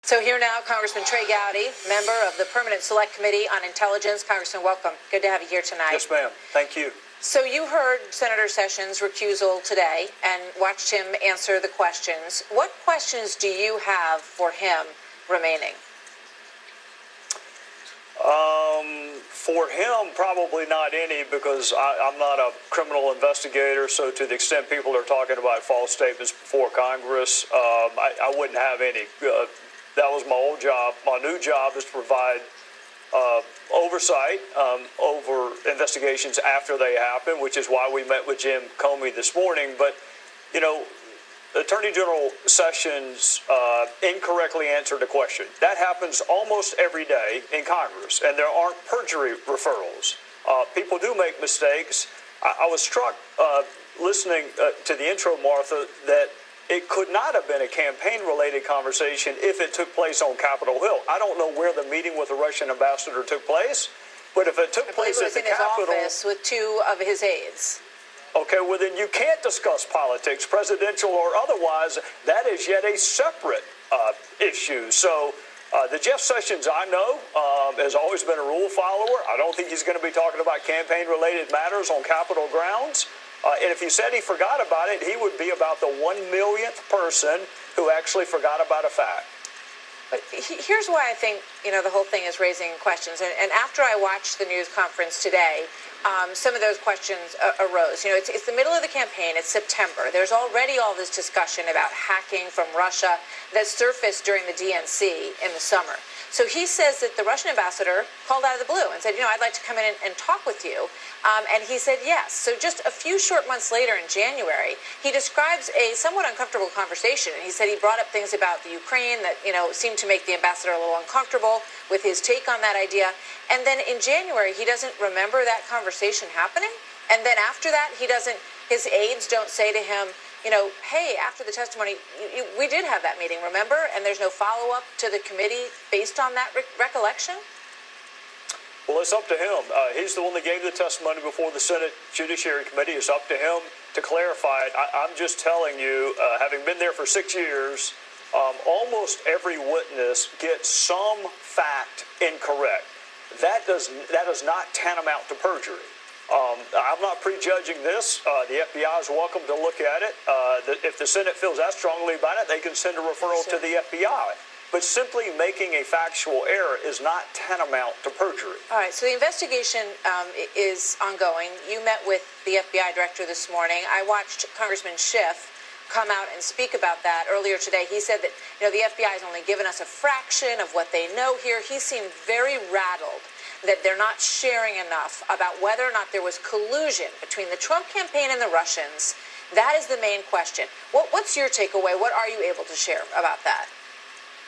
So here now, Congressman Trey Gowdy, member of the Permanent Select Committee on Intelligence. Congressman, welcome. Good to have you here tonight. Yes, ma'am. Thank you. So you heard Senator Sessions' recusal today and watched him answer the questions. What questions do you have for him remaining? For him, probably not any, because I'm not a criminal investigator. So to the extent people are talking about false statements before Congress, I wouldn't have any. That was my old job. My new job is to provide oversight over investigations after they happen, which is why we met with Jim Comey this morning. But, you know, Attorney General Sessions incorrectly answered a question. That happens almost every day in Congress, and there aren't perjury referrals. People do make mistakes. I was struck listening to the intro, Martha, that it could not have been a campaign-related conversation if it took place on Capitol Hill. I don't know where the meeting with the Russian ambassador took place, but if it took place at the Capitol, it was in his office with two of his aides. Okay, well then you can't discuss politics, presidential or otherwise. That is yet a separate issue. So the Jeff Sessions I know has always been a rule follower. I don't think he's going to be talking about campaign-related matters on Capitol grounds. And if he said he forgot about it, he would be about the 1,000,000th person who actually forgot about a fact. But here's why I think, the whole thing is raising questions. And after I watched the news conference today, some of those questions arose. It's the middle of the campaign. It's September. There's already all this discussion about hacking from Russia that surfaced during the DNC in the summer. So he says that the Russian ambassador called out of the blue and said, I'd like to come in and talk with you. And he said yes. So just a few short months later in January, he describes a somewhat uncomfortable conversation. And he said he brought up things about the Ukraine that, seemed to make the ambassador a little uncomfortable with his take on that idea. And then in January, he doesn't remember that conversation happening. And then after that, his aides don't say to him, hey, after the testimony, we did have that meeting, remember? And there's no follow-up to the committee based on that recollection? Well, it's up to him. He's the one that gave the testimony before the Senate Judiciary Committee. It's up to him to clarify it. I'm just telling you, having been there for 6 years, almost every witness gets some fact incorrect. That is not tantamount to perjury. I'm not prejudging this. The FBI is welcome to look at it. If the Senate feels that strongly about it, they can send a referral to the FBI. But simply making a factual error is not tantamount to perjury. All right, so the investigation is ongoing. You met with the FBI director this morning. I watched Congressman Schiff come out and speak about that earlier today. He said that, the FBI has only given us a fraction of what they know here. He seemed very rattled that they're not sharing enough about whether or not there was collusion between the Trump campaign and the Russians. That is the main question. What's your takeaway? What are you able to share about that?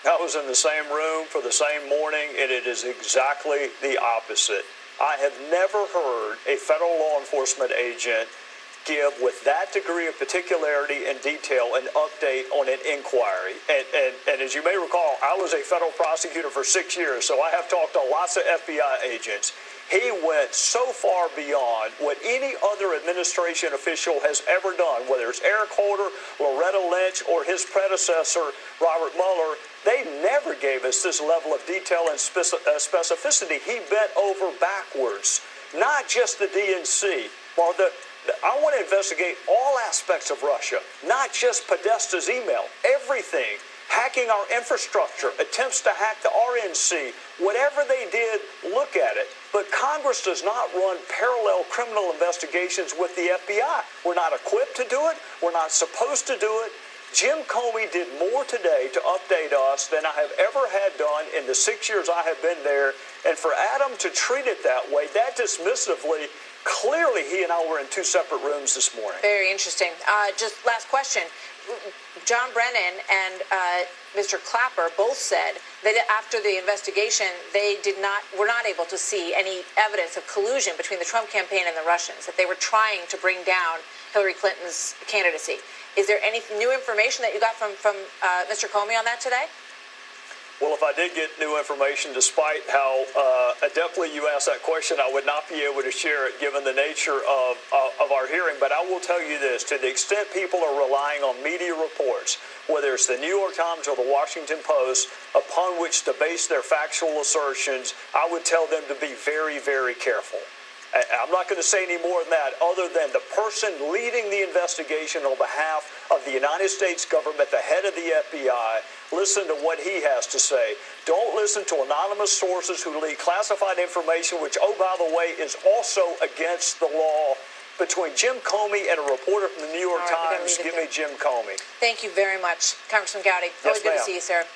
I was in the same room for the same morning, and it is exactly the opposite. I have never heard a federal law enforcement agent give with that degree of particularity and detail an update on an inquiry. And as you may recall, I was a federal prosecutor for 6 years, so I have talked to lots of FBI agents. He went so far beyond what any other administration official has ever done, whether it's Eric Holder, Loretta Lynch, or his predecessor, Robert Mueller. They never gave us this level of detail and specificity. He bent over backwards, not just the DNC. I want to investigate all aspects of Russia, not just Podesta's email, everything. Hacking our infrastructure, attempts to hack the RNC, whatever they did, look at it. But Congress does not run parallel criminal investigations with the FBI. We're not equipped to do it. We're not supposed to do it. Jim Comey did more today to update us than I have ever had done in the 6 years I have been there. And for Adam to treat it that way, that dismissively, clearly he and I were in two separate rooms this morning. Very interesting. Just last question. John Brennan and Mr. Clapper both said that after the investigation, they were not able to see any evidence of collusion between the Trump campaign and the Russians, that they were trying to bring down Hillary Clinton's candidacy. Is there any new information that you got from Mr. Comey on that today? Well, if I did get new information, despite how adeptly you asked that question, I would not be able to share it given the nature of our hearing. But I will tell you this, to the extent people are relying on media reports, whether it's the New York Times or the Washington Post, upon which to base their factual assertions, I would tell them to be very, very careful. I'm not going to say any more than that, other than the person leading the investigation on behalf of the United States government, the head of the FBI, listen to what he has to say. Don't listen to anonymous sources who leak classified information, which, oh, by the way, is also against the law. Between Jim Comey and a reporter from the New York Times, give me Jim Comey. Thank you very much, Congressman Gowdy. Yes, Always good to ma'am. see you, sir.